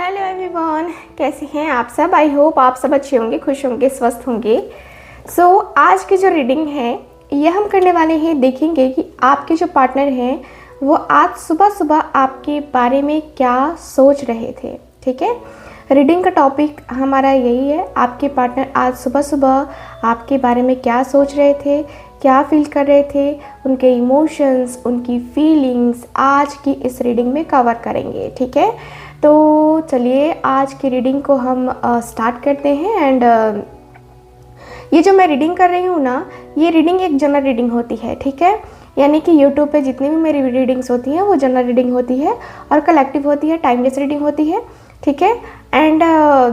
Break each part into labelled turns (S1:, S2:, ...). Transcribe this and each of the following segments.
S1: Hello everyone, कैसे हैं आप सब। आई होप आप सब अच्छे होंगे, खुश होंगे, स्वस्थ होंगे। आज की जो रीडिंग है ये हम करने वाले हैं, देखेंगे कि आपके जो पार्टनर हैं वो आज सुबह सुबह आपके बारे में क्या सोच रहे थे। ठीक है, रीडिंग का टॉपिक हमारा यही है, आपके पार्टनर आज सुबह सुबह आपके बारे में क्या सोच रहे थे, क्या फील कर रहे थे, उनके इमोशंस, उनकी फीलिंग्स आज की इस रीडिंग में कवर करेंगे। ठीक है, तो चलिए आज की रीडिंग को हम स्टार्ट करते हैं। एंड ये जो मैं रीडिंग कर रही हूँ ना, ये रीडिंग एक जनरल रीडिंग होती है। ठीक है, यानी कि यूट्यूब पे जितनी भी मेरी रीडिंग्स होती हैं वो जनरल रीडिंग होती है और कलेक्टिव होती है, टाइमलेस रीडिंग होती है। ठीक है, एंड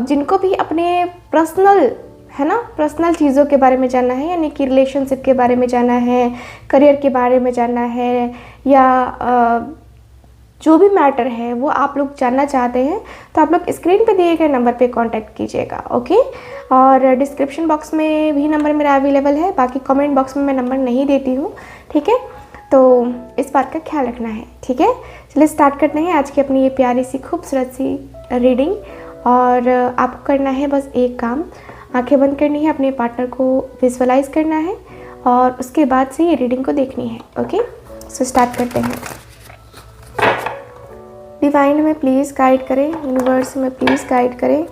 S1: जिनको भी अपने पर्सनल है ना, पर्सनल चीज़ों के बारे में जानना है, यानी कि रिलेशनशिप के बारे में जानना है, करियर के बारे में जानना है, या जो भी मैटर है वो आप लोग जानना चाहते हैं, तो आप लोग स्क्रीन पे दिए गए नंबर पे कांटेक्ट कीजिएगा। ओके, और डिस्क्रिप्शन बॉक्स में भी नंबर मेरा अवेलेबल है, बाकी कमेंट बॉक्स में मैं नंबर नहीं देती हूँ। ठीक है, तो इस बात का ख्याल रखना है। ठीक है, चलिए स्टार्ट करते हैं आज की अपनी ये प्यारी सी खूबसूरत सी रीडिंग। और आपको करना है बस एक काम, आंखें बंद करनी है, अपने पार्टनर को विजुअलाइज करना है और उसके बाद से ये रीडिंग को देखनी है। ओके, सो स्टार्ट करते हैं। डिवाइन में प्लीज़ गाइड करें, यूनिवर्स में प्लीज़ गाइड करें।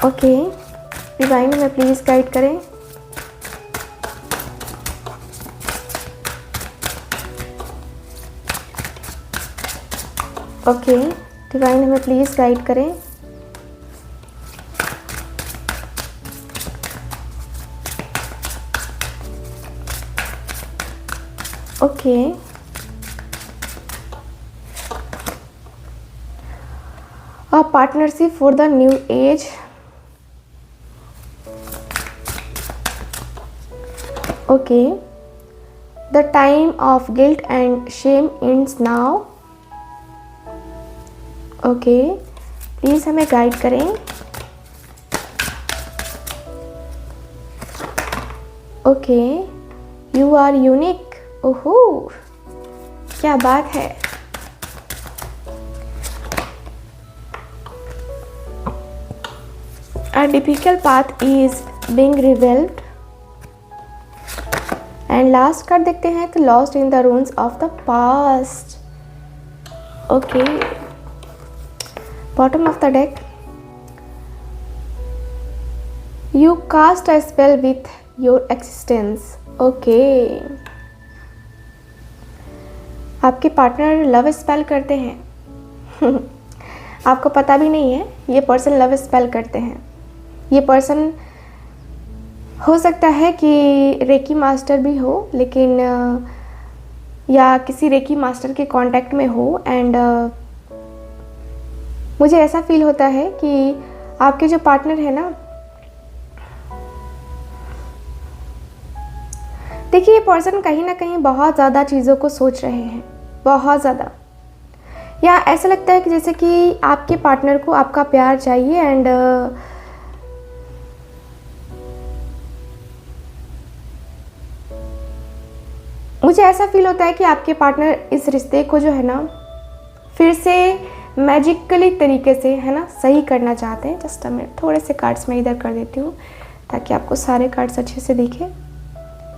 S1: ओके, डिवाइन में प्लीज़ गाइड करें। ओके, डिवाइन में प्लीज़ गाइड करें। Okay, a partnership for the new age। Okay, the time of guilt and shame ends now। Okay, please हमें guide करें। Okay, you are unique. ओहो, क्या बात है। A difficult path is being revealed। And last card देखते हैं कि lost in the runes of the past. Okay, bottom of the deck, you cast a spell with your existence. Okay, आपके partner love spell करते हैं आपको पता भी नहीं है, ये पर्सन लव स्पेल करते हैं। ये पर्सन हो सकता है कि रेकी मास्टर भी हो, लेकिन या किसी रेकी मास्टर के कांटेक्ट में हो। एंड मुझे ऐसा फील होता है कि आपके जो पार्टनर है ना, देखिए ये पर्सन कहीं ना कहीं बहुत ज़्यादा चीज़ों को सोच रहे हैं, बहुत ज़्यादा। या ऐसा लगता है कि जैसे कि आपके पार्टनर को आपका प्यार चाहिए। एंड मुझे ऐसा फील होता है कि आपके पार्टनर इस रिश्ते को जो है ना फिर से मैजिकली तरीके से है ना सही करना चाहते हैं। जस्ट मैं थोड़े से कार्ड्स में इधर कर देती हूँ ताकि आपको सारे कार्ड्स अच्छे से दिखे।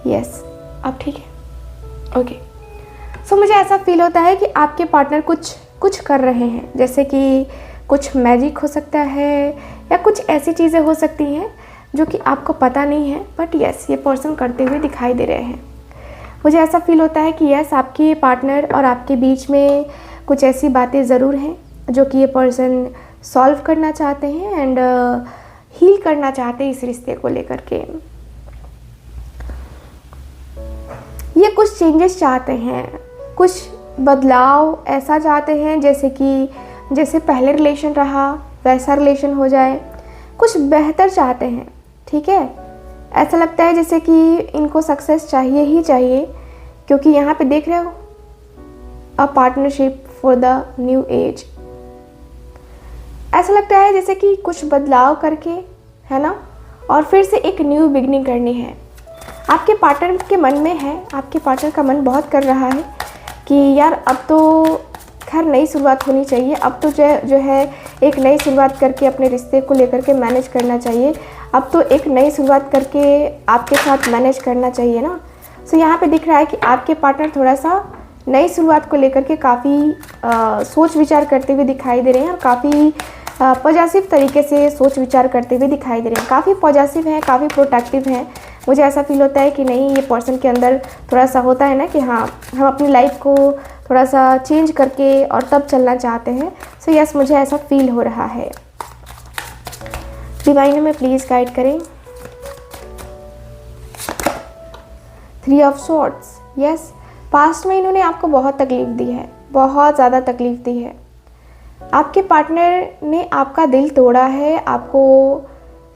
S1: यस, अब ठीक है। ओके, सो मुझे ऐसा फील होता है कि आपके पार्टनर कुछ कर रहे हैं, जैसे कि कुछ मैजिक हो सकता है या कुछ ऐसी चीज़ें हो सकती हैं जो कि आपको पता नहीं है, बट यस ये पर्सन करते हुए दिखाई दे रहे हैं। मुझे ऐसा फील होता है कि यस आपके पार्टनर और आपके बीच में कुछ ऐसी बातें ज़रूर हैं जो कि ये पर्सन सॉल्व करना चाहते हैं एंड हील करना चाहते हैं इस रिश्ते को लेकर के। ये कुछ चेंजेस चाहते हैं, कुछ बदलाव ऐसा चाहते हैं जैसे पहले रिलेशन रहा वैसा रिलेशन हो जाए, कुछ बेहतर चाहते हैं। ठीक है, ऐसा लगता है जैसे कि इनको सक्सेस चाहिए ही चाहिए, क्योंकि यहाँ पे देख रहे हो a partnership for the new age. ऐसा लगता है जैसे कि कुछ बदलाव करके है ना, और फिर से एक न्यू बिगनिंग करनी है। आपके पार्टनर के मन में है, आपके पार्टनर का मन बहुत कर रहा है कि यार अब तो खैर नई शुरुआत होनी चाहिए, अब तो जो है एक नई शुरुआत करके अपने रिश्ते को लेकर के मैनेज करना चाहिए, अब तो एक नई शुरुआत करके आपके साथ मैनेज करना चाहिए ना। सो यहाँ पे दिख रहा है कि आपके पार्टनर थोड़ा सा नई शुरुआत को लेकर के काफ़ी सोच विचार करते हुए दिखाई दे रहे हैं और काफ़ी पॉजिटिव तरीके से सोच विचार करते हुए दिखाई दे रहे हैं। काफ़ी पॉजिटिव हैं, काफ़ी प्रोटेक्टिव हैं। मुझे ऐसा फील होता है कि नहीं, ये पर्सन के अंदर थोड़ा सा होता है ना कि हाँ, हम अपनी लाइफ को थोड़ा सा चेंज करके और तब चलना चाहते हैं। सो यस, मुझे ऐसा फील हो रहा है। डिवाइन हमें प्लीज़ गाइड करें। 3 ऑफ सॉर्ड्स। यस, पास्ट में इन्होंने आपको बहुत तकलीफ़ दी है, बहुत ज़्यादा तकलीफ़ दी है। आपके पार्टनर ने आपका दिल तोड़ा है, आपको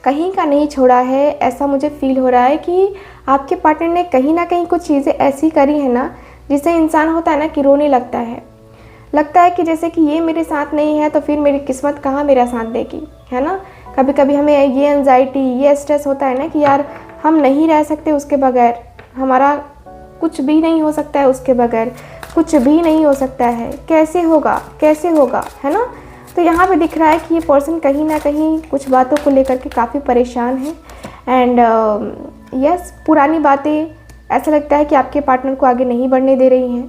S1: कहीं का नहीं छोड़ा है। ऐसा मुझे फील हो रहा है कि आपके पार्टनर ने कहीं ना कहीं कुछ चीज़ें ऐसी करी है ना, जिससे इंसान होता है ना कि रोने लगता है कि जैसे कि ये मेरे साथ नहीं है तो फिर मेरी किस्मत कहाँ मेरा साथ देगी, है ना। कभी कभी हमें ये एंजाइटी, ये स्ट्रेस होता है ना कि यार हम नहीं रह सकते उसके बगैर, हमारा कुछ भी नहीं हो सकता है उसके बगैर, कुछ भी नहीं हो सकता है, कैसे होगा, है ना। तो यहाँ पे दिख रहा है कि ये पर्सन कहीं ना कहीं कुछ बातों को लेकर के काफ़ी परेशान है। एंड यस, पुरानी बातें ऐसा लगता है कि आपके पार्टनर को आगे नहीं बढ़ने दे रही हैं।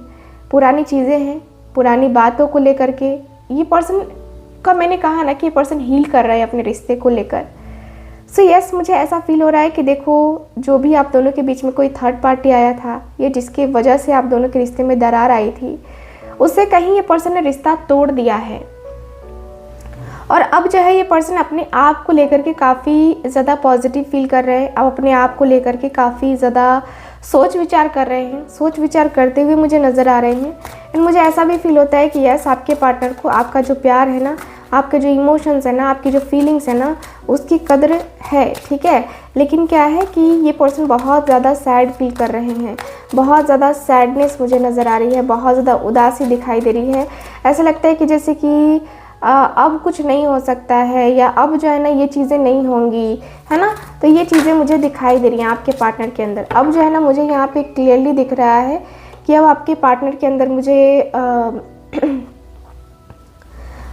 S1: पुरानी चीज़ें हैं, पुरानी बातों को लेकर के ये पर्सन का, मैंने कहा ना कि ये पर्सन हील कर रहा है अपने रिश्ते को लेकर। सो यस, मुझे ऐसा फील हो रहा है कि देखो, जो भी आप दोनों के बीच में कोई थर्ड पार्टी आया था, ये जिसकी वजह से आप दोनों के रिश्ते में दरार आई थी, उससे कहीं ये पर्सन ने रिश्ता तोड़ दिया है। और अब जो है ये पर्सन अपने आप को लेकर के काफ़ी ज़्यादा पॉजिटिव फील कर रहे हैं। अब अपने आप को लेकर के काफ़ी ज़्यादा सोच विचार कर रहे हैं, सोच विचार करते हुए मुझे नज़र आ रहे हैं। एंड मुझे ऐसा भी फील होता है कि यस, आपके पार्टनर को आपका जो प्यार है ना, आपके जो इमोशंस है ना, आपकी जो फीलिंग्स है ना, उसकी कदर है, ठीक है। लेकिन क्या है कि ये पर्सन बहुत ज़्यादा सैड फील कर रहे हैं, बहुत ज़्यादा सैडनेस मुझे नज़र आ रही है, बहुत ज़्यादा उदासी दिखाई दे रही है। ऐसा लगता है कि जैसे कि अब कुछ नहीं हो सकता है, या अब जो है ना ये चीज़ें नहीं होंगी, है ना। तो ये चीज़ें मुझे दिखाई दे रही हैं आपके पार्टनर के अंदर। अब जो है ना मुझे यहाँ पे क्लियरली दिख रहा है कि अब आपके पार्टनर के अंदर मुझे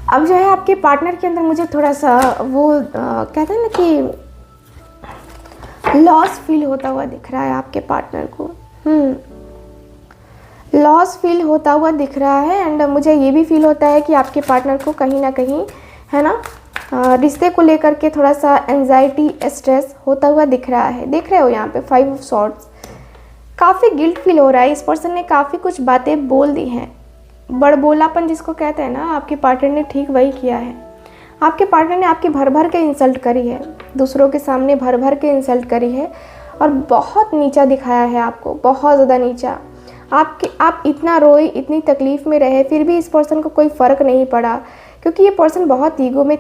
S1: अब जो है आपके पार्टनर के अंदर मुझे थोड़ा सा वो कहते हैं ना कि लॉस फील होता हुआ दिख रहा है आपके पार्टनर को। लॉस फील होता हुआ दिख रहा है। एंड मुझे ये भी फील होता है कि आपके पार्टनर को कहीं ना कहीं, है ना, रिश्ते को लेकर के थोड़ा सा एंजाइटी, स्ट्रेस होता हुआ दिख रहा है। देख रहे हो यहाँ पे 5 ऑफ सॉर्ड्स। काफ़ी गिल्ट फील हो रहा है, इस पर्सन ने काफ़ी कुछ बातें बोल दी हैं। बड़बोलापन जिसको कहते हैं ना, आपके पार्टनर ने ठीक वही किया है। आपके पार्टनर ने आपकी भर भर के इंसल्ट करी है, दूसरों के सामने भर भर के इंसल्ट करी है और बहुत नीचा दिखाया है आपको, बहुत ज़्यादा नीचा। आप इतना रोए, इतनी तकलीफ़ में रहे, फिर भी इस पर्सन को कोई फ़र्क नहीं पड़ा, क्योंकि ये पर्सन बहुत ईगो में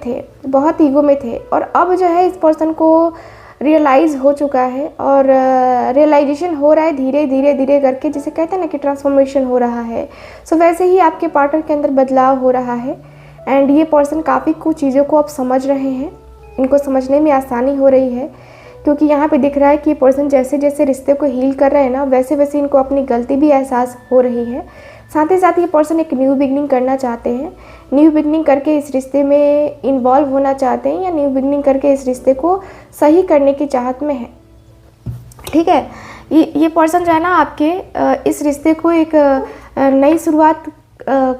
S1: थे। और अब जो है इस पर्सन को रियलाइज़ हो चुका है और रियलाइजेशन हो रहा है धीरे करके, जिसे कहते हैं ना कि ट्रांसफॉर्मेशन हो रहा है। सो वैसे ही आपके पार्टनर के अंदर बदलाव हो रहा है। एंड ये पर्सन काफ़ी कुछ चीज़ों को अब समझ रहे हैं, इनको समझने में आसानी हो रही है, क्योंकि यहाँ पे दिख रहा है कि ये पर्सन जैसे जैसे रिश्ते को हील कर रहे हैं ना, वैसे वैसे इनको अपनी गलती भी एहसास हो रही है। साथ ही साथ ये पर्सन एक न्यू बिगनिंग करना चाहते हैं, न्यू बिगनिंग करके इस रिश्ते में इन्वॉल्व होना चाहते हैं, या न्यू बिगनिंग करके इस रिश्ते को सही करने की चाहत में है, ठीक है। ये पर्सन जो है ना आपके इस रिश्ते को एक नई शुरुआत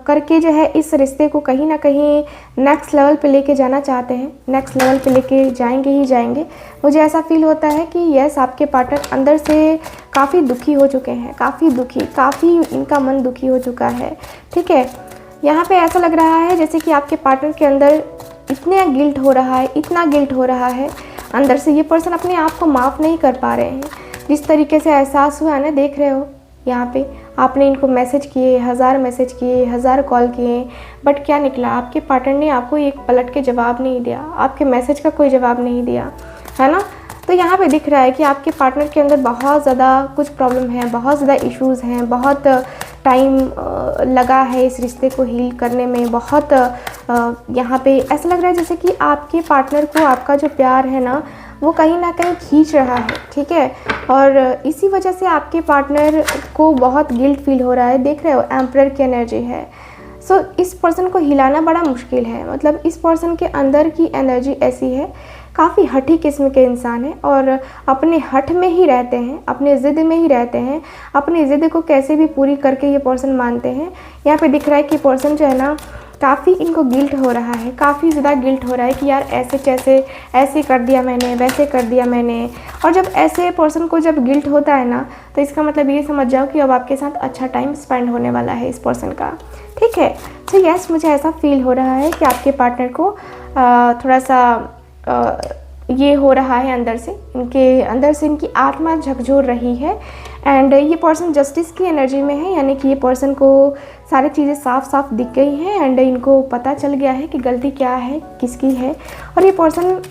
S1: करके जो है इस रिश्ते को कहीं ना कहीं नेक्स्ट लेवल पे लेके जाना चाहते हैं, नेक्स्ट लेवल पे लेके जाएंगे ही जाएंगे। मुझे ऐसा फील होता है कि यस, आपके पार्टनर अंदर से काफ़ी दुखी हो चुके हैं, काफ़ी इनका मन दुखी हो चुका है, ठीक है। यहाँ पे ऐसा लग रहा है जैसे कि आपके पार्टनर के अंदर इतना गिल्ट हो रहा है अंदर से। ये पर्सन अपने आप को माफ़ नहीं कर पा रहे हैं। जिस तरीके से एहसास हुआ है ना, देख रहे हो यहाँ पे, आपने इनको मैसेज किए, 1000 मैसेज किए, 1000 कॉल किए, बट क्या निकला? आपके पार्टनर ने आपको एक पलट के जवाब नहीं दिया, आपके मैसेज का कोई जवाब नहीं दिया, है ना। तो यहाँ पे दिख रहा है कि आपके पार्टनर के अंदर बहुत ज़्यादा कुछ प्रॉब्लम है, बहुत ज़्यादा इश्यूज़ हैं, बहुत टाइम लगा है इस रिश्ते को हील करने में, बहुत यहाँ पे ऐसा लग रहा है जैसे कि आपके पार्टनर को आपका जो प्यार है ना वो कहीं ना कहीं खींच रहा है, ठीक है। और इसी वजह से आपके पार्टनर को बहुत गिल्ट फील हो रहा है। देख रहे हो, एम्परर की एनर्जी है। सो इस पर्सन को हिलाना बड़ा मुश्किल है। मतलब इस पर्सन के अंदर की एनर्जी ऐसी है, काफ़ी हठी किस्म के इंसान हैं और अपने हठ में ही रहते हैं, अपने ज़िद में ही रहते हैं। अपनी ज़िद को कैसे भी पूरी करके ये पर्सन मानते हैं। यहाँ पे दिख रहा है कि पर्सन जो है ना काफ़ी इनको गिल्ट हो रहा है, काफ़ी ज़्यादा गिल्ट हो रहा है कि यार ऐसे कैसे, ऐसे कर दिया मैंने, वैसे कर दिया मैंने। और जब ऐसे पर्सन को जब गिल्ट होता है ना तो इसका मतलब ये समझ जाओ कि अब आपके साथ अच्छा टाइम स्पेंड होने वाला है इस पर्सन का, ठीक है। तो यस, मुझे ऐसा फील हो रहा है कि आपके पार्टनर को थोड़ा सा ये हो रहा है, अंदर से इनकी आत्मा झकझोर रही है। एंड ये पर्सन जस्टिस की एनर्जी में है, यानी कि ये पर्सन को सारी चीज़ें साफ साफ दिख गई हैं एंड इनको पता चल गया है कि गलती क्या है, किसकी है। और ये पर्सन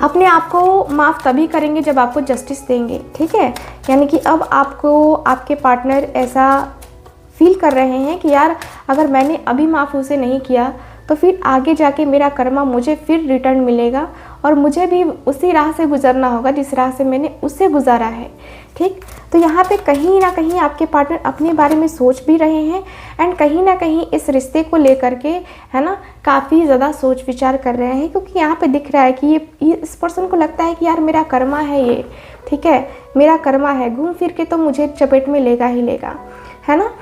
S1: अपने आप को माफ़ तभी करेंगे जब आपको जस्टिस देंगे, ठीक है। यानी कि अब आपको आपके पार्टनर ऐसा फील कर रहे हैं कि यार अगर मैंने अभी माफ़ उसे नहीं किया तो फिर आगे जाके मेरा कर्मा मुझे फिर रिटर्न मिलेगा और मुझे भी उसी राह से गुजरना होगा जिस राह से मैंने उससे गुजारा है, ठीक। तो यहाँ पे कहीं ना कहीं आपके पार्टनर अपने बारे में सोच भी रहे हैं एंड कहीं ना कहीं इस रिश्ते को लेकर के, है ना, काफ़ी ज़्यादा सोच विचार कर रहे हैं। क्योंकि यहाँ पे दिख रहा है कि ये इस पर्सन को लगता है कि यार मेरा कर्मा है ये, ठीक है, मेरा कर्मा है, घूम फिर के तो मुझे चपेट में लेगा ही लेगा, है ना।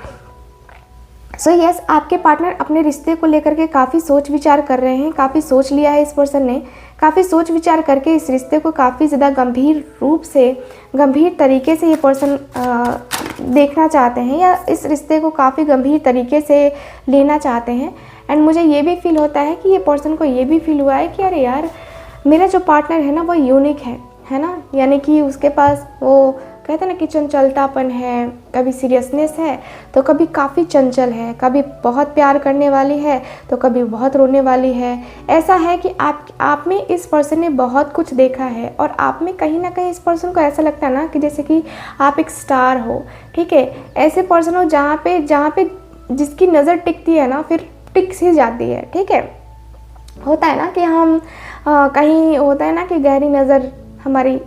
S1: सो यस, आपके पार्टनर अपने रिश्ते को लेकर के काफ़ी सोच विचार कर रहे हैं, काफ़ी सोच लिया है इस पर्सन ने। काफ़ी सोच विचार करके इस रिश्ते को काफ़ी ज़्यादा गंभीर तरीके से ये पर्सन देखना चाहते हैं या इस रिश्ते को काफ़ी गंभीर तरीके से लेना चाहते हैं। एंड मुझे ये भी फील होता है कि ये पर्सन को ये भी फील हुआ है कि अरे यार मेरा जो पार्टनर है ना वो यूनिक है ना। यानी कि उसके पास वो कहते हैं ना कि चंचलतापन है, कभी सीरियसनेस है तो कभी काफ़ी चंचल है, कभी बहुत प्यार करने वाली है तो कभी बहुत रोने वाली है। ऐसा है कि आप में इस पर्सन ने बहुत कुछ देखा है और आप में कहीं ना कहीं इस पर्सन को ऐसा लगता है ना कि जैसे कि आप एक स्टार हो, ठीक है। ऐसे पर्सन हो जहाँ पे जिसकी नज़र टिकती है ना फिर टिक सी जाती है, ठीक है। होता है ना कि हम कहीं होता है ना कि गहरी नज़र हमारी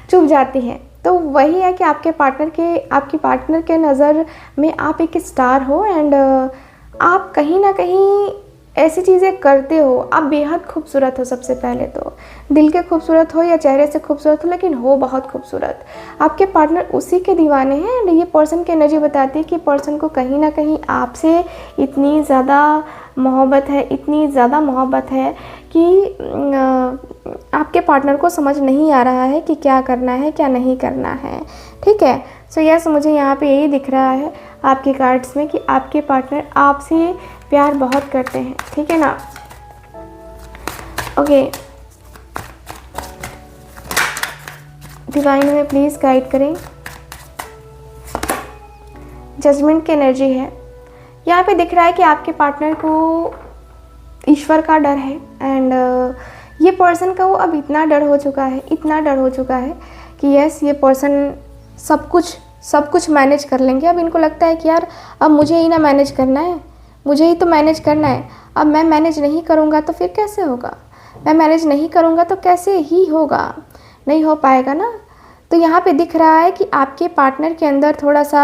S1: चुभ जाती है। तो वही है कि आपके पार्टनर के नज़र में आप एक स्टार हो एंड आप कहीं ना कहीं ऐसी चीज़ें करते हो। आप बेहद खूबसूरत हो, सबसे पहले तो दिल के खूबसूरत हो या चेहरे से खूबसूरत हो, लेकिन हो बहुत खूबसूरत। आपके पार्टनर उसी के दीवाने हैं एंड ये पर्सन की एनर्जी बताती है कि पर्सन को कहीं ना कहीं आपसे इतनी ज़्यादा मोहब्बत है कि आपके पार्टनर को समझ नहीं आ रहा है कि क्या करना है क्या नहीं करना है, ठीक है। सो यस, मुझे यहाँ पे यही दिख रहा है आपके कार्ड्स में कि आपके पार्टनर आपसे प्यार बहुत करते हैं, ठीक है ना। ओके, डिवाइन में प्लीज़ गाइड करें। जजमेंट की एनर्जी है। यहाँ पे दिख रहा है कि आपके पार्टनर को ईश्वर का डर है एंड ये पर्सन का वो अब इतना डर हो चुका है कि यस, ये पर्सन सब कुछ मैनेज कर लेंगे। अब इनको लगता है कि यार अब मुझे ही ना मैनेज करना है, मुझे ही तो मैनेज करना है। अब मैं मैनेज नहीं करूँगा तो फिर कैसे होगा, मैं मैनेज नहीं करूँगा तो कैसे ही होगा, नहीं हो पाएगा ना। तो यहाँ पे दिख रहा है कि आपके पार्टनर के अंदर थोड़ा सा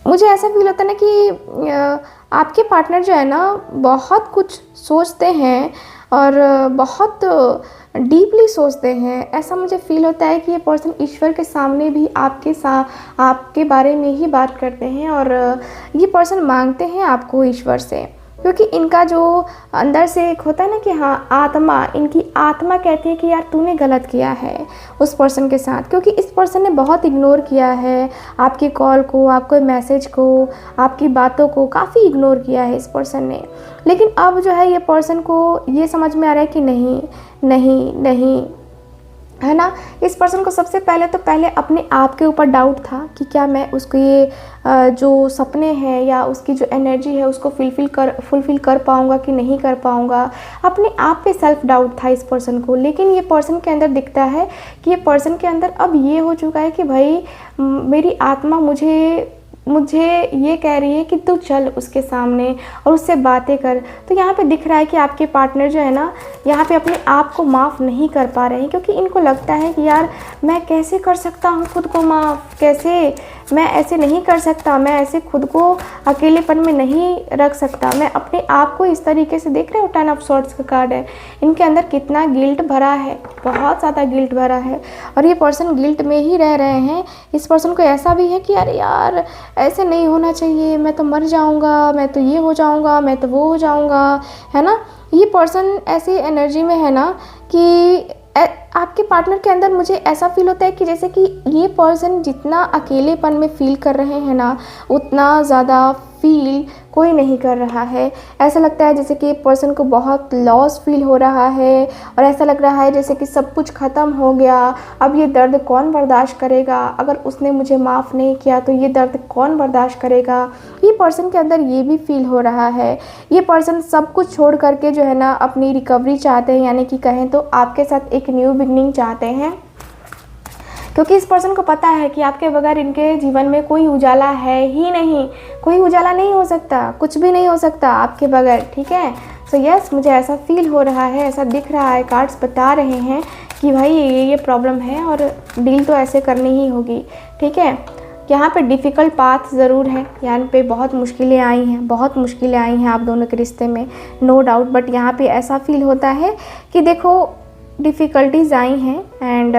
S1: मुझे ऐसा फील होता है ना कि आपके पार्टनर जो है ना बहुत कुछ सोचते हैं और बहुत डीपली सोचते हैं। ऐसा मुझे फील होता है कि ये पर्सन ईश्वर के सामने भी आपके बारे में ही बात करते हैं और ये पर्सन मांगते हैं आपको ईश्वर से, क्योंकि इनका जो अंदर से एक होता है ना कि हाँ इनकी आत्मा कहती है कि यार तूने गलत किया है उस पर्सन के साथ, क्योंकि इस पर्सन ने बहुत इग्नोर किया है आपकी कॉल को, आपके मैसेज को, आपकी बातों को काफ़ी इग्नोर किया है इस पर्सन ने। लेकिन अब जो है ये पर्सन को ये समझ में आ रहा है कि नहीं, है ना। इस पर्सन को सबसे पहले अपने आप के ऊपर डाउट था कि क्या मैं उसको ये जो सपने हैं या उसकी जो एनर्जी है उसको फुलफ़िल कर पाऊँगा कि नहीं कर पाऊँगा। अपने आप पे सेल्फ डाउट था इस पर्सन को। लेकिन ये पर्सन के अंदर दिखता है कि ये पर्सन के अंदर अब ये हो चुका है कि भाई मेरी आत्मा मुझे मुझे ये कह रही है कि तू चल उसके सामने और उससे बातें कर। तो यहाँ पे दिख रहा है कि आपके पार्टनर जो है ना, यहाँ पे अपने आप को माफ़ नहीं कर पा रहे हैं, क्योंकि इनको लगता है कि यार मैं कैसे कर सकता हूँ खुद को माफ़, कैसे, मैं ऐसे नहीं कर सकता, मैं ऐसे खुद को अकेलेपन में नहीं रख सकता, मैं अपने आप को इस तरीके से। देख रहे हो 10 ऑफ सॉर्ड्स का कार्ड है, इनके अंदर कितना गिल्ट भरा है, बहुत ज़्यादा गिल्ट भरा है, और ये पर्सन गिल्ट में ही रह रहे हैं। इस पर्सन को ऐसा भी है कि अरे यार ऐसे नहीं होना चाहिए, मैं तो मर जाऊंगा, मैं तो ये हो जाऊंगा, मैं तो वो हो जाऊंगा, है ना। ये पर्सन ऐसी एनर्जी में है ना कि आपके पार्टनर के अंदर मुझे ऐसा फील होता है कि जैसे कि ये पर्सन जितना अकेलेपन में फील कर रहे हैं ना, उतना ज़्यादा फील कोई नहीं कर रहा है। ऐसा लगता है जैसे कि पर्सन को बहुत लॉस फील हो रहा है, और ऐसा लग रहा है जैसे कि सब कुछ ख़त्म हो गया, अब ये दर्द कौन बर्दाश्त करेगा, अगर उसने मुझे माफ़ नहीं किया तो ये दर्द कौन बर्दाश्त करेगा। ये पर्सन के अंदर ये भी फील हो रहा है। ये पर्सन सब कुछ छोड़ करके जो है ना अपनी रिकवरी चाहते हैं, यानी कि कहें तो आपके साथ एक न्यू बिगनिंग चाहते हैं, क्योंकि इस पर्सन को पता है कि आपके बगैर इनके जीवन में कोई उजाला है ही नहीं, कोई उजाला नहीं हो सकता, कुछ भी नहीं हो सकता आपके बगैर, ठीक है। सो यस, मुझे ऐसा फील हो रहा है, ऐसा दिख रहा है, कार्ड्स बता रहे हैं कि भाई ये प्रॉब्लम है और डील तो ऐसे करनी ही होगी, ठीक है। यहाँ पे डिफ़िकल्ट पाथ ज़रूर है, यहाँ पे बहुत मुश्किलें आई हैं, बहुत मुश्किलें आई हैं आप दोनों के रिश्ते में, नो डाउट। बट यहाँ पे ऐसा फील होता है कि देखो डिफ़िकल्टीज़ आई हैं, एंड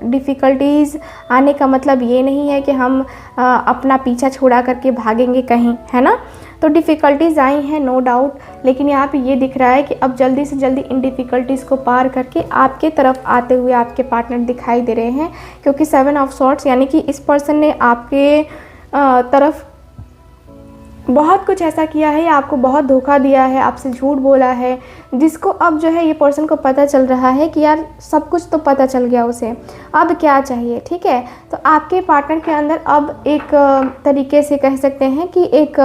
S1: डिफ़िकल्टीज़ आने का मतलब ये नहीं है कि हम अपना पीछा छुड़ा करके भागेंगे कहीं, है ना। तो डिफ़िकल्टीज़ आई हैं नो डाउट, लेकिन यहाँ पे ये दिख रहा है कि अब जल्दी से जल्दी इन डिफ़िकल्टीज़ को पार करके आपके तरफ आते हुए आपके पार्टनर दिखाई दे रहे हैं, क्योंकि 7 ऑफ सॉर्ड्स यानी कि इस पर्सन ने आपके तरफ बहुत कुछ ऐसा किया है, आपको बहुत धोखा दिया है, आपसे झूठ बोला है, जिसको अब जो है ये पर्सन को पता चल रहा है कि यार सब कुछ तो पता चल गया उसे, अब क्या चाहिए, ठीक है। तो आपके पार्टनर के अंदर अब एक तरीके से कह सकते हैं कि एक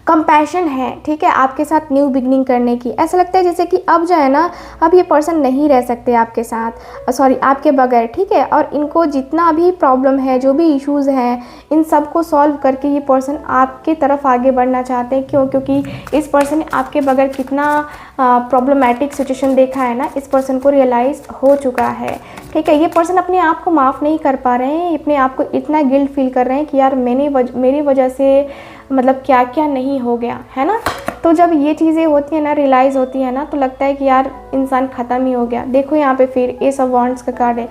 S1: कंपैशन है, ठीक है, आपके साथ न्यू बिगनिंग करने की। ऐसा लगता है जैसे कि अब जो है ना, अब ये पर्सन नहीं रह सकते आपके साथ, सॉरी आपके बगैर, ठीक है। और इनको जितना भी प्रॉब्लम है, जो भी इश्यूज़ हैं, इन सब को सॉल्व करके ये पर्सन आपके तरफ आगे बढ़ना चाहते हैं। क्यों? क्योंकि इस पर्सन ने आपके बगैर कितना प्रॉब्लमेटिक सिचुएशन देखा है ना, इस पर्सन को रियलाइज़ हो चुका है, ठीक है। ये पर्सन अपने आप को माफ़ नहीं कर पा रहे हैं, अपने आप को इतना गिल्ट फील कर रहे हैं कि यार मेरी वजह से मतलब क्या क्या नहीं हो गया, है ना। तो जब ये चीज़ें होती हैं ना, रियलाइज़ होती है ना, तो लगता है कि यार इंसान ख़त्म ही हो गया। देखो यहाँ पे फिर एस ऑफ वॉन्ड्स का कार्ड है,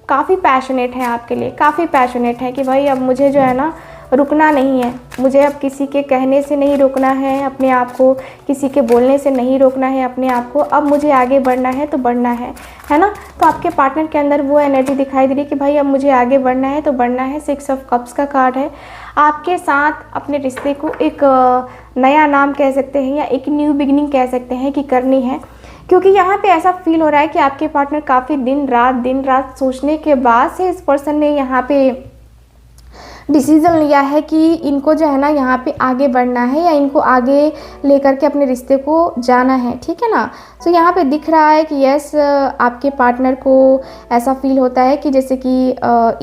S1: काफ़ी पैशनेट है आपके लिए, काफ़ी पैशनेट है कि भाई अब मुझे जो है ना रुकना नहीं है, मुझे अब किसी के कहने से नहीं रोकना है अपने आप को, किसी के बोलने से नहीं रोकना है अपने आप को, अब मुझे आगे बढ़ना है तो बढ़ना है ना। तो आपके पार्टनर के अंदर वो एनर्जी दिखाई दे रही है कि भाई अब मुझे आगे बढ़ना है तो बढ़ना है। 6 ऑफ कप्स का कार्ड है, आपके साथ अपने रिश्ते को एक नया नाम कह सकते हैं या एक न्यू बिगिनिंग कह सकते हैं कि करनी है, क्योंकि यहाँ पे ऐसा फील हो रहा है कि आपके पार्टनर काफ़ी दिन रात सोचने के बाद से इस पर्सन ने यहाँ पे डिसीज़न लिया है कि इनको जो है ना यहाँ पे आगे बढ़ना है या इनको आगे लेकर के अपने रिश्ते को जाना है, ठीक है ना। सो यहाँ पे दिख रहा है कि यस, आपके पार्टनर को ऐसा फील होता है कि जैसे कि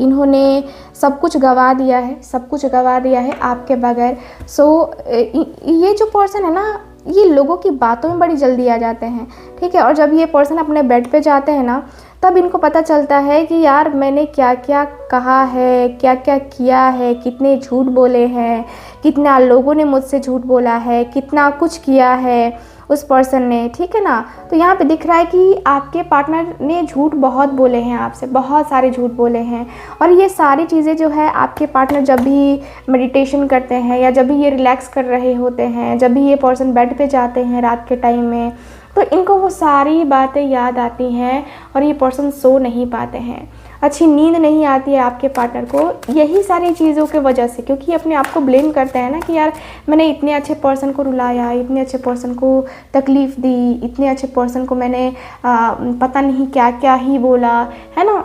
S1: इन्होंने सब कुछ गंवा दिया है, सब कुछ गंवा दिया है आपके बगैर। सो ये जो पर्सन है ना, ये लोगों की बातों में बड़ी जल्दी आ जाते हैं, ठीक है। और जब ये पर्सन अपने बेड पे जाते हैं ना, तब इनको पता चलता है कि यार मैंने क्या क्या कहा है, क्या क्या किया है, कितने झूठ बोले हैं, कितना लोगों ने मुझसे झूठ बोला है, कितना कुछ किया है उस पर्सन ने, ठीक है ना। तो यहाँ पे दिख रहा है कि आपके पार्टनर ने झूठ बहुत बोले हैं आपसे, बहुत सारे झूठ बोले हैं। और ये सारी चीज़ें जो है आपके पार्टनर जब भी मेडिटेशन करते हैं या जब भी ये रिलैक्स कर रहे होते हैं, जब भी ये पर्सन बेड पे जाते हैं रात के टाइम में, तो इनको वो सारी बातें याद आती हैं और ये पर्सन सो नहीं पाते हैं, अच्छी नींद नहीं आती है आपके पार्टनर को, यही सारी चीज़ों की वजह से। क्योंकि अपने आप को ब्लेम करते हैं ना कि यार मैंने इतने अच्छे पर्सन को रुलाया, इतने अच्छे पर्सन को तकलीफ़ दी, इतने अच्छे पर्सन को मैंने पता नहीं क्या क्या ही बोला, है ना।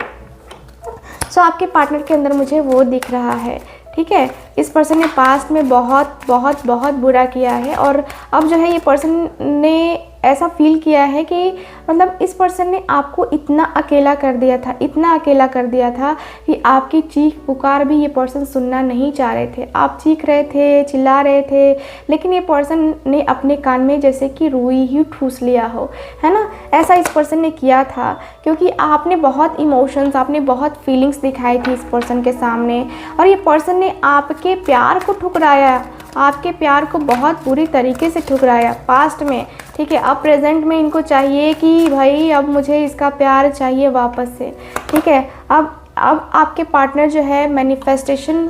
S1: सो आपके पार्टनर के अंदर मुझे वो दिख रहा है, ठीक है। इस पर्सन ने पास्ट में बहुत बहुत बहुत बुरा किया है और अब जो है ये पर्सन ने ऐसा फील किया है कि मतलब इस पर्सन ने आपको इतना अकेला कर दिया था, इतना अकेला कर दिया था कि आपकी चीख पुकार भी ये पर्सन सुनना नहीं चाह रहे थे। आप चीख रहे थे, चिल्ला रहे थे, लेकिन ये पर्सन ने अपने कान में जैसे कि रुई ही ठूस लिया हो, है ना। ऐसा इस पर्सन ने किया था क्योंकि आपने बहुत इमोशंस, आपने बहुत फीलिंग्स दिखाई थी इस पर्सन के सामने, और ये पर्सन ने आपके प्यार को ठुकराया, आपके प्यार को बहुत बुरी तरीके से ठुकराया पास्ट में, ठीक है। अब प्रेजेंट में इनको चाहिए कि भाई अब मुझे इसका प्यार चाहिए वापस से, ठीक है। अब आपके पार्टनर जो है मैनिफेस्टेशन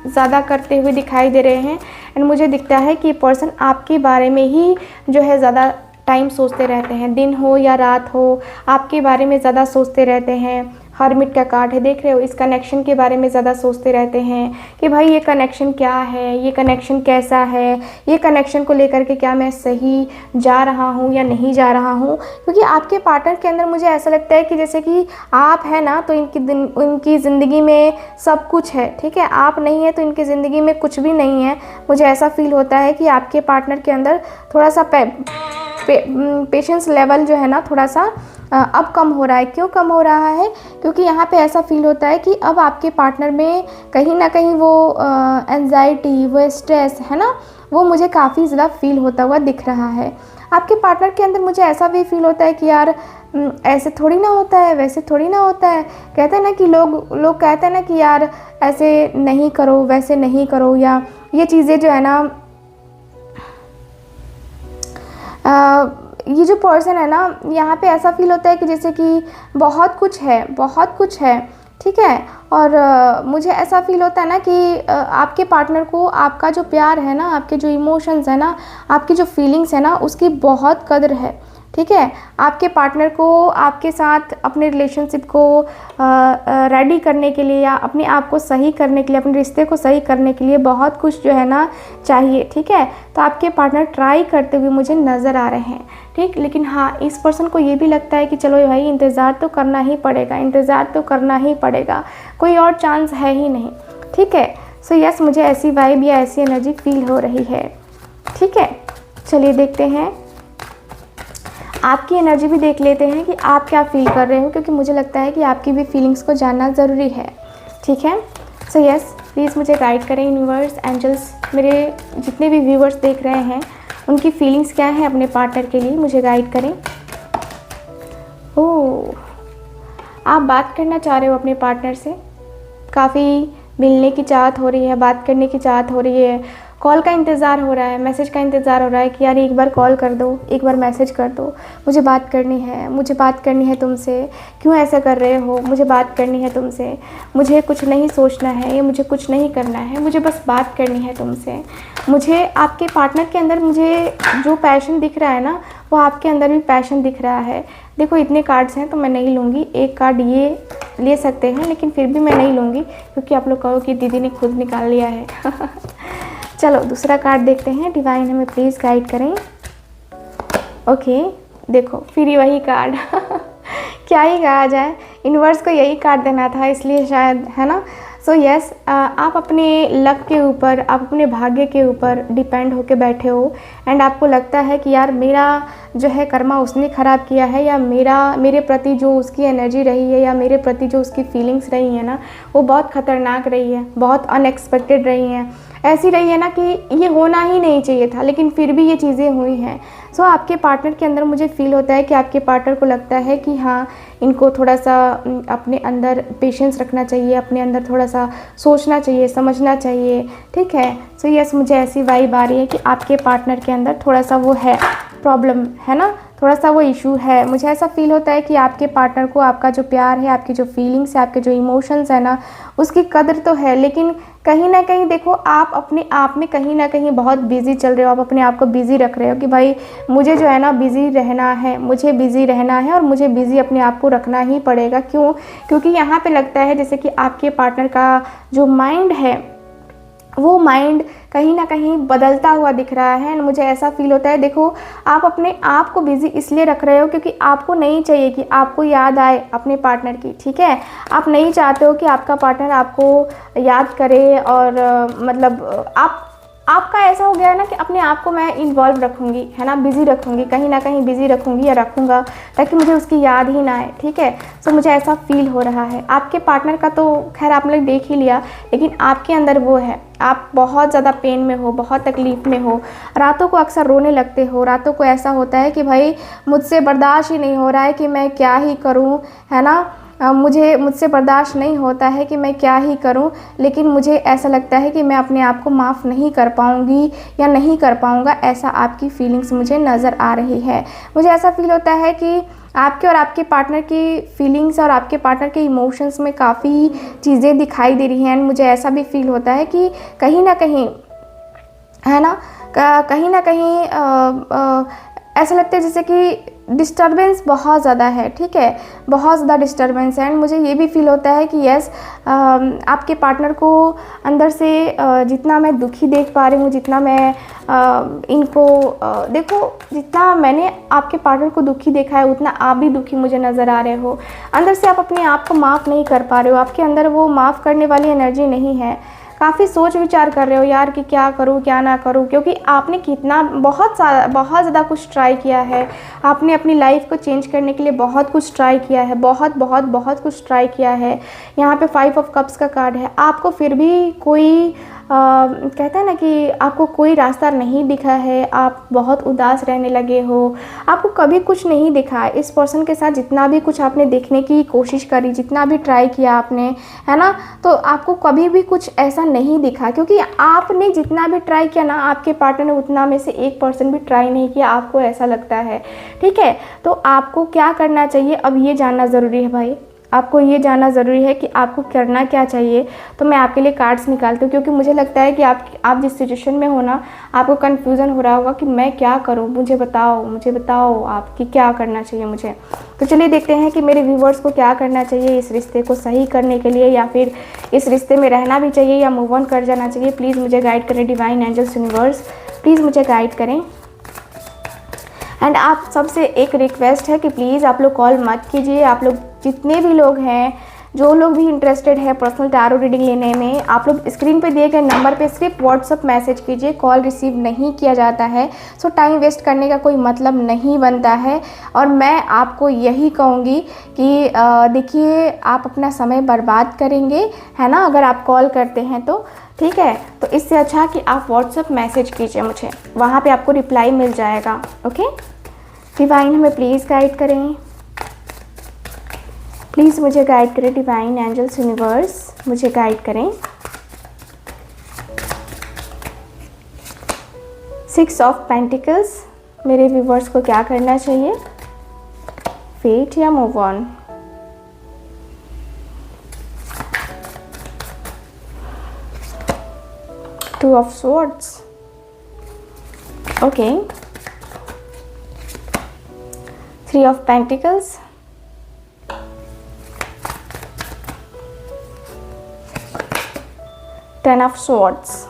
S1: ज़्यादा करते हुए दिखाई दे रहे हैं, एंड मुझे दिखता है कि ये पर्सन आपके बारे में ही जो है ज़्यादा टाइम सोचते रहते हैं, दिन हो या रात हो, आपके बारे में ज़्यादा सोचते रहते हैं। हर्मिट का कार्ड है, देख रहे हो, इस कनेक्शन के बारे में ज़्यादा सोचते रहते हैं कि भाई ये कनेक्शन क्या है, ये कनेक्शन कैसा है, ये कनेक्शन को लेकर के क्या मैं सही जा रहा हूँ या नहीं जा रहा हूँ। क्योंकि आपके पार्टनर के अंदर मुझे ऐसा लगता है कि जैसे कि आप है ना तो इनकी ज़िंदगी में सब कुछ है, ठीक है। आप नहीं है तो इनकी ज़िंदगी में कुछ भी नहीं है। मुझे ऐसा फील होता है कि आपके पार्टनर के अंदर थोड़ा सा पेशेंस लेवल जो है ना थोड़ा सा अब कम हो रहा है। क्यों कम हो रहा है? क्योंकि यहाँ पे ऐसा फील होता है कि अब आपके पार्टनर में कहीं ना कहीं वो एंजाइटी, वो स्ट्रेस है ना, वो मुझे काफ़ी ज़्यादा फील होता हुआ दिख रहा है। आपके पार्टनर के अंदर मुझे ऐसा भी फील होता है कि यार ऐसे थोड़ी ना होता है, वैसे थोड़ी ना होता है। कहते हैं ना कि लोग कहते हैं ना कि यार ऐसे नहीं करो, वैसे नहीं करो, या ये चीज़ें जो है ना ये जो पर्सन है ना, यहाँ पे ऐसा फील होता है कि जैसे कि बहुत कुछ है, बहुत कुछ है, ठीक है। और मुझे ऐसा फील होता है ना कि आपके पार्टनर को आपका जो प्यार है ना, आपके जो इमोशंस है ना, आपकी जो फीलिंग्स है ना, उसकी बहुत कदर है, ठीक है। आपके पार्टनर को आपके साथ अपने रिलेशनशिप को रेडी करने के लिए या अपने आप को सही करने के लिए, अपने रिश्ते को सही करने के लिए बहुत कुछ जो है ना चाहिए, ठीक है। तो आपके पार्टनर ट्राई करते हुए मुझे नज़र आ रहे हैं, ठीक। लेकिन हाँ, इस पर्सन को ये भी लगता है कि चलो भाई इंतज़ार तो करना ही पड़ेगा, इंतज़ार तो करना ही पड़ेगा, कोई और चांस है ही नहीं, ठीक है। सो यस, मुझे ऐसी वाइब या ऐसी एनर्जी फील हो रही है, ठीक है। चलिए देखते हैं, आपकी एनर्जी भी देख लेते हैं कि आप क्या फील कर रहे हो, क्योंकि मुझे लगता है कि आपकी भी फीलिंग्स को जानना ज़रूरी है, ठीक है। सो यस, प्लीज़ मुझे गाइड करें यूनिवर्स, एंजल्स, मेरे जितने भी व्यूवर्स देख रहे हैं उनकी फीलिंग्स क्या है अपने पार्टनर के लिए, मुझे गाइड करें। ओह, आप बात करना चाह रहे हो अपने पार्टनर से, काफ़ी मिलने की चाहत हो रही है, बात करने की चाहत हो रही है, कॉल का इंतज़ार हो रहा है, मैसेज का इंतज़ार हो रहा है कि यार एक बार कॉल कर दो, एक बार मैसेज कर दो, मुझे बात करनी है, मुझे बात करनी है तुमसे, क्यों ऐसा कर रहे हो, मुझे बात करनी है तुमसे, मुझे कुछ नहीं सोचना है, ये मुझे कुछ नहीं करना है, मुझे बस बात करनी है तुमसे। मुझे आपके पार्टनर के अंदर मुझे जो पैशन दिख रहा है ना, वो आपके अंदर भी पैशन दिख रहा है। देखो इतने कार्ड्स हैं तो मैं नहीं लूँगी, एक कार्ड ये ले सकते हैं, लेकिन फिर भी मैं नहीं लूँगी क्योंकि आप लोग कहो कि दीदी ने खुद निकाल लिया है। चलो दूसरा कार्ड देखते हैं, डिवाइन हमें प्लीज़ गाइड करें। ओके, देखो फिर ही वही कार्ड। क्या ही कहा जाए, यूनिवर्स को यही कार्ड देना था इसलिए शायद, है ना। सो यस, आप अपने लक के ऊपर, आप अपने भाग्य के ऊपर डिपेंड होके बैठे हो, एंड आपको लगता है कि यार मेरा जो है कर्मा उसने ख़राब किया है, या मेरे प्रति जो उसकी एनर्जी रही है, या मेरे प्रति जो उसकी फीलिंग्स रही है ना, वो बहुत ख़तरनाक रही है, बहुत अनएक्सपेक्टेड रही हैं, ऐसी रही है ना कि ये होना ही नहीं चाहिए था, लेकिन फिर भी ये चीज़ें हुई हैं। सो आपके पार्टनर के अंदर मुझे फ़ील होता है कि आपके पार्टनर को लगता है कि हाँ, इनको थोड़ा सा अपने अंदर पेशेंस रखना चाहिए, अपने अंदर थोड़ा सा सोचना चाहिए, समझना चाहिए, ठीक है। सो यस, मुझे ऐसी वाइब आ रही है कि आपके पार्टनर के अंदर थोड़ा सा वो है प्रॉब्लम, है ना, थोड़ा सा वो इशू है। मुझे ऐसा फील होता है कि आपके पार्टनर को आपका जो प्यार है, आपकी जो फीलिंग्स है, आपके जो इमोशंस है ना, उसकी कदर तो है, लेकिन कहीं ना कहीं देखो आप अपने आप में कहीं ना कहीं बहुत बिज़ी चल रहे हो, आप अपने आप को बिज़ी रख रहे हो कि भाई मुझे जो है ना बिज़ी रहना है, मुझे बिज़ी रहना है और मुझे बिज़ी अपने आप को रखना ही पड़ेगा। क्यों? क्योंकि यहाँ पे लगता है जैसे कि आपके पार्टनर का जो माइंड है, वो माइंड कहीं ना कहीं बदलता हुआ दिख रहा है। मुझे ऐसा फील होता है, देखो आप अपने आप को बिज़ी इसलिए रख रहे हो क्योंकि आपको नहीं चाहिए कि आपको याद आए अपने पार्टनर की, ठीक है। आप नहीं चाहते हो कि आपका पार्टनर आपको याद करे, और मतलब आपका ऐसा हो गया है ना कि अपने आप को मैं इन्वॉल्व रखूँगी, है ना, बिज़ी रखूँगी, कहीं ना कहीं बिज़ी रखूँगी या रखूँगा ताकि मुझे उसकी याद ही ना आए, ठीक है। सो मुझे ऐसा फील हो रहा है। आपके पार्टनर का तो खैर आप लोग देख ही लिया, लेकिन आपके अंदर वो है, आप बहुत ज़्यादा पेन में हो, बहुत तकलीफ़ में हो, रातों को अक्सर रोने लगते हो, रातों को ऐसा होता है कि भाई मुझसे बर्दाश्त ही नहीं हो रहा है कि मैं क्या ही करूँ, है ना, मुझसे बर्दाश्त नहीं होता है कि मैं क्या ही करूं, लेकिन मुझे ऐसा लगता है कि मैं अपने आप को माफ़ नहीं कर पाऊंगी या नहीं कर पाऊंगा, ऐसा आपकी फीलिंग्स मुझे नज़र आ रही है। मुझे ऐसा फील होता है कि आपके और आपके पार्टनर की फीलिंग्स और आपके पार्टनर के इमोशंस में काफ़ी चीज़ें दिखाई दे रही हैं। एंड मुझे ऐसा भी फील होता है कि कहीं ना कहीं, है ना, कहीं ना कहीं ऐसा लगता है जैसे कि डिस्टर्बेंस बहुत ज़्यादा है, ठीक है, बहुत ज़्यादा डिस्टर्बेंस है। एंड मुझे ये भी फील होता है कि यस, आपके पार्टनर को अंदर से जितना मैं दुखी देख पा रही हूँ, जितना मैं इनको देखो, जितना मैंने आपके पार्टनर को दुखी देखा है उतना आप भी दुखी मुझे नज़र आ रहे हो। अंदर से आप अपने आप को माफ़ नहीं कर पा रहे हो, आपके अंदर वो माफ़ करने वाली एनर्जी नहीं है। काफ़ी सोच विचार कर रहे हो यार कि क्या करूँ क्या ना करूँ, क्योंकि आपने कितना बहुत ज़्यादा कुछ ट्राई किया है। आपने अपनी लाइफ को चेंज करने के लिए बहुत कुछ ट्राई किया है, बहुत बहुत बहुत कुछ ट्राई किया है। यहाँ पे 5 ऑफ कप्स का कार्ड है, आपको फिर भी कोई कहता है ना कि आपको कोई रास्ता नहीं दिखा है, आप बहुत उदास रहने लगे हो, आपको कभी कुछ नहीं दिखा। इस पर्सन के साथ जितना भी कुछ आपने देखने की कोशिश करी, जितना भी ट्राई किया आपने, है ना, तो आपको कभी भी कुछ ऐसा नहीं दिखा, क्योंकि आपने जितना भी ट्राई किया ना, आपके पार्टनर ने उतना में से 1% भी ट्राई नहीं किया, आपको ऐसा लगता है, ठीक है। तो आपको क्या करना चाहिए अब ये जानना ज़रूरी है भाई, आपको ये जानना ज़रूरी है कि आपको करना क्या चाहिए। तो मैं आपके लिए कार्ड्स निकालती हूँ, क्योंकि मुझे लगता है कि आप जिस सिचुएशन में हो ना, आपको कन्फ्यूज़न हो रहा होगा कि मैं क्या करूँ, मुझे बताओ आप कि क्या करना चाहिए मुझे। तो चलिए देखते हैं कि मेरे व्यूवर्स को क्या करना चाहिए इस रिश्ते को सही करने के लिए, या फिर इस रिश्ते में रहना भी चाहिए या मूव ऑन कर जाना चाहिए। प्लीज़ मुझे गाइड करें डिवाइन एंजल्स यूनिवर्स, प्लीज़ मुझे गाइड करें। एंड आप सबसे एक रिक्वेस्ट है कि प्लीज़ आप लोग कॉल मत कीजिए। आप लोग जितने भी लोग हैं, जो लोग भी इंटरेस्टेड है पर्सनल टैरो रीडिंग लेने में, आप लोग स्क्रीन पे दिए गए नंबर पे सिर्फ व्हाट्सअप मैसेज कीजिए, कॉल रिसीव नहीं किया जाता है। सो टाइम वेस्ट करने का कोई मतलब नहीं बनता है। और मैं आपको यही कहूँगी कि देखिए, आप अपना समय बर्बाद करेंगे, है ना, अगर आप कॉल करते हैं तो, ठीक है। तो इससे अच्छा कि आप व्हाट्सअप मैसेज कीजिए मुझे, वहाँ पर आपको रिप्लाई मिल जाएगा। ओके, डिवाइन हमें प्लीज़ गाइड करें, प्लीज़ मुझे गाइड करें डिवाइन एंजल्स यूनिवर्स, मुझे गाइड करें। 6 ऑफ पेंटिकल्स, मेरे व्यूवर्स को क्या करना चाहिए, फेट या move on. Two of swords, okay. 3 of pentacles, 10 of swords,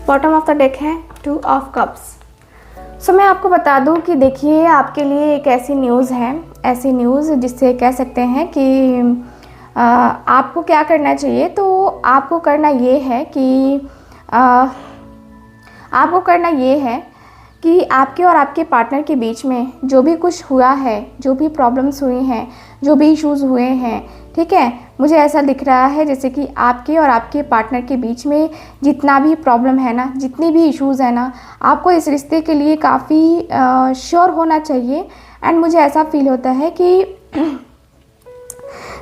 S1: bottom of the deck है 2 ऑफ कप्स। सो मैं आपको बता दूं कि देखिए, आपके लिए एक ऐसी न्यूज़ है, ऐसी न्यूज़ जिससे कह सकते हैं कि आपको क्या करना चाहिए। तो आपको करना ये है कि आपको करना ये है कि आपके और आपके पार्टनर के बीच में जो भी कुछ हुआ है, जो भी प्रॉब्लम्स हुई हैं, जो भी इश्यूज़ हुए हैं, ठीक है, मुझे ऐसा दिख रहा है जैसे कि आपके और आपके पार्टनर के बीच में जितना भी प्रॉब्लम है ना, जितनी भी इश्यूज़ है ना, आपको इस रिश्ते के लिए काफ़ी श्योर होना चाहिए। एंड मुझे ऐसा फील होता है कि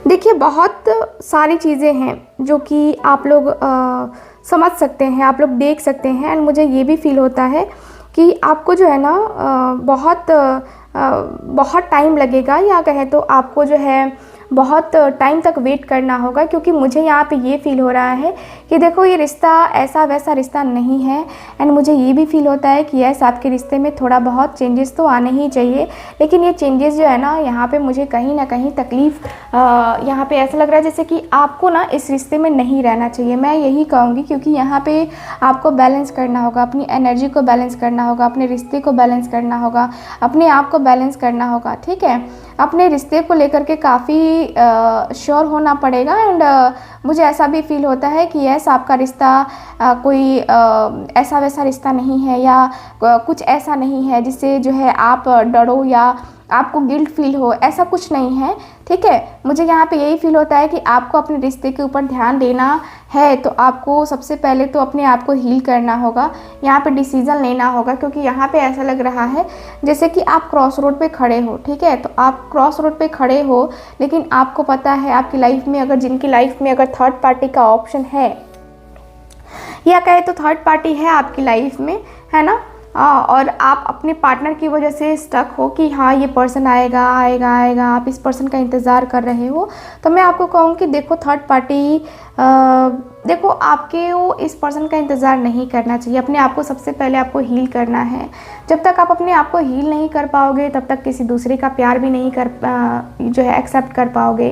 S1: देखिए, बहुत सारी चीज़ें हैं जो कि आप लोग समझ सकते हैं, आप लोग देख सकते हैं। एंड मुझे ये भी फील होता है कि आपको जो है ना बहुत टाइम लगेगा, या कहें तो आपको जो है बहुत टाइम तक वेट करना होगा, क्योंकि मुझे यहाँ पे ये फील हो रहा है कि देखो, ये रिश्ता ऐसा वैसा रिश्ता नहीं है। एंड मुझे ये भी फील होता है कि यस, आपके रिश्ते में थोड़ा बहुत चेंजेस तो आने ही चाहिए, लेकिन ये चेंजेस जो है ना, यहाँ पे मुझे कहीं ना कहीं तकलीफ़, यहाँ पे ऐसा लग रहा है जैसे कि आपको ना इस रिश्ते में नहीं रहना चाहिए। मैं यही कहूँगी, क्योंकि यहाँ पे आपको बैलेंस करना होगा, अपनी एनर्जी को बैलेंस करना होगा, अपने रिश्ते को बैलेंस करना होगा, अपने आप को बैलेंस करना होगा, ठीक है। अपने रिश्ते को लेकर के काफ़ी श्योर होना पड़ेगा। एंड मुझे ऐसा भी फील होता है कि यस, आपका रिश्ता कोई ऐसा वैसा रिश्ता नहीं है या कुछ ऐसा नहीं है जिससे जो है आप डरो या आपको गिल्ट फील हो, ऐसा कुछ नहीं है। ठीक है, मुझे यहाँ पे यही फील होता है कि आपको अपने रिश्ते के ऊपर ध्यान देना है तो आपको सबसे पहले तो अपने आप को हील करना होगा, यहाँ पे डिसीज़न लेना होगा। क्योंकि यहाँ पे ऐसा लग रहा है जैसे कि आप क्रॉस रोड पे खड़े हो। ठीक है, तो आप क्रॉस रोड पे खड़े हो, लेकिन आपको पता है आपकी लाइफ में अगर जिनकी लाइफ में अगर थर्ड पार्टी का ऑप्शन है या कहे तो थर्ड पार्टी है आपकी लाइफ में, है ना, और आप अपने पार्टनर की वजह से स्टक हो कि हाँ ये पर्सन आएगा आएगा आएगा, आप इस पर्सन का इंतज़ार कर रहे हो, तो मैं आपको कहूँ कि देखो थर्ड पार्टी देखो आपके वो इस पर्सन का इंतज़ार नहीं करना चाहिए। अपने आप को सबसे पहले आपको हील करना है। जब तक आप अपने आप को हील नहीं कर पाओगे तब तक किसी दूसरे का प्यार भी नहीं जो है एक्सेप्ट कर पाओगे।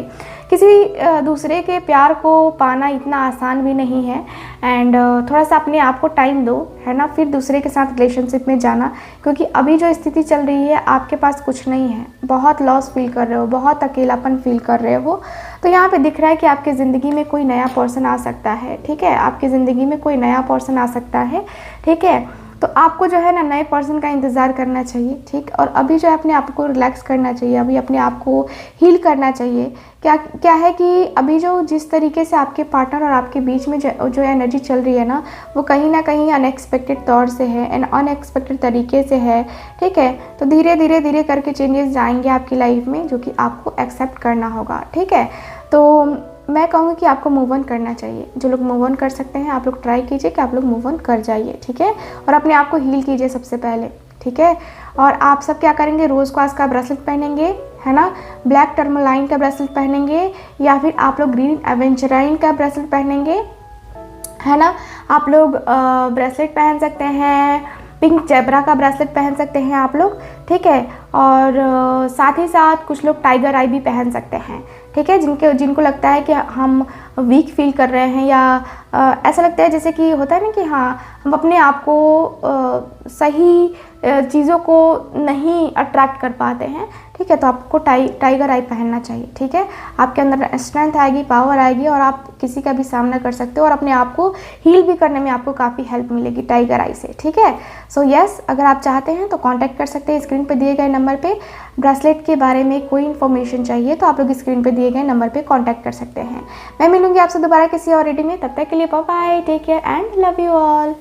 S1: किसी दूसरे के प्यार को पाना इतना आसान भी नहीं है। एंड थोड़ा सा अपने आप को टाइम दो, है ना, फिर दूसरे के साथ रिलेशनशिप में जाना। क्योंकि अभी जो स्थिति चल रही है आपके पास कुछ नहीं है, बहुत लॉस फील कर रहे हो, बहुत अकेलापन फील कर रहे हो। तो यहाँ पे दिख रहा है कि आपकी ज़िंदगी में कोई नया पर्सन आ सकता है। ठीक है, आपकी ज़िंदगी में कोई नया पर्सन आ सकता है। ठीक है, तो आपको जो है ना नए पर्सन का इंतज़ार करना चाहिए। ठीक, और अभी जो है अपने आप को रिलैक्स करना चाहिए, अभी अपने आप को हील करना चाहिए। क्या है कि अभी जो जिस तरीके से आपके पार्टनर और आपके बीच में जो एनर्जी चल रही है ना, वो कहीं ना कहीं अनएक्सपेक्टेड तौर से है एंड अनएक्सपेक्टेड तरीके से है। ठीक है, तो धीरे धीरे धीरे करके चेंजेस जाएंगे आपकी लाइफ में, जो कि आपको एक्सेप्ट करना होगा। ठीक है, तो मैं कहूँगी कि आपको मूव ऑन करना चाहिए। जो लोग मूव ऑन कर सकते हैं आप लोग ट्राई कीजिए कि आप लोग मूव ऑन कर जाइए। ठीक है, और अपने आप को हील कीजिए सबसे पहले। ठीक है, और आप सब क्या करेंगे, रोज़ क्वार्ट्ज का ब्रेसलेट पहनेंगे, है ना, ब्लैक टर्मलाइन का ब्रेसलेट पहनेंगे, या फिर आप लोग ग्रीन एवेंचराइन का ब्रेसलेट पहनेंगे, है ना। आप लोग ब्रेसलेट पहन सकते हैं, पिंक जेब्रा का ब्रेसलेट पहन सकते हैं आप लोग। ठीक है, और साथ ही साथ कुछ लोग टाइगर आई भी पहन सकते हैं। ठीक है, जिनको लगता है कि हम वीक फील कर रहे हैं या ऐसा लगता है जैसे कि होता है ना कि हाँ हम अपने आप को सही चीज़ों को नहीं अट्रैक्ट कर पाते हैं। ठीक है, तो आपको टाइगर आई पहनना चाहिए। ठीक है, आपके अंदर स्ट्रेंथ आएगी, पावर आएगी और आप किसी का भी सामना कर सकते हो और अपने आप को हील भी करने में आपको काफ़ी हेल्प मिलेगी टाइगर आई से। ठीक है, सो यस, अगर आप चाहते हैं तो कांटेक्ट कर सकते हैं स्क्रीन पे दिए गए नंबर पे। ब्रेसलेट के बारे में कोई इन्फॉर्मेशन चाहिए तो आप लोग स्क्रीन पे दिए गए नंबर पे कांटेक्ट कर सकते हैं। मैं मिलूंगी आपसे दोबारा किसी और रीडिंग में, तब तक के लिए bye bye, take care and love you all.